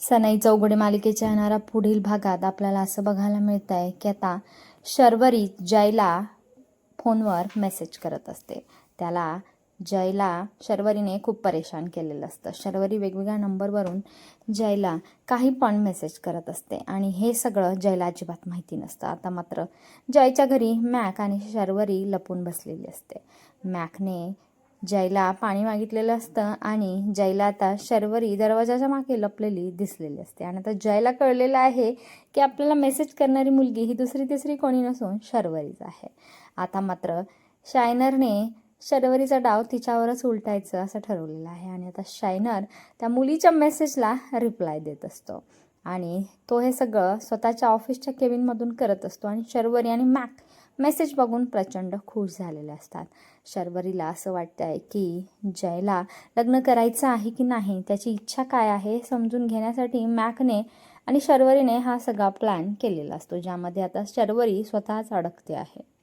सनई चौघडे मालिकेच्या येणाऱ्या पुढील भागात आपल्याला असं बघायला मिळत आहे की आता शर्वरी जयला फोनवर मेसेज करत असते. त्याला जयला शर्वरीने खूप परेशान केलेलं असतं. शर्वरी वेगवेगळ्या नंबरवरून जयला काही पण मेसेज करत असते आणि हे सगळं जयला अजिबात माहिती नसतं. आता मात्र जयच्या घरी मॅक आणि शर्वरी लपून बसलेली असते. मॅकने जयला पाणी मागितलेलं असतं आणि जयला आता शर्वरी दरवाजाच्या मागे लपलेली दिसलेली असते आणि आता जयला कळलेलं आहे की आपल्याला मेसेज करणारी मुलगी ही दुसरी तिसरी कोणी नसून शर्वरीच आहे. आता मात्र शायनरने शर्वरीचा डाव तिच्यावरच उलटायचं असं ठरवलेलं आहे आणि आता शायनर त्या मुलीच्या मेसेजला रिप्लाय देत असतो आणि तो हे सगळं स्वतःच्या ऑफिसच्या केबिनमधून करत असतो आणि शर्वरी आणि मॅक मेसेज बघून प्रचंड खुश झालेले असतात. शर्वरीला असं वाटतं आहे की जयला लग्न करायचं आहे की नाही, त्याची इच्छा काय आहे हे समजून घेण्यासाठी मॅकने आणि शर्वरीने हा सगळा प्लॅन केलेला असतो, ज्यामध्ये आता शर्वरी स्वतःच अडकते आहे.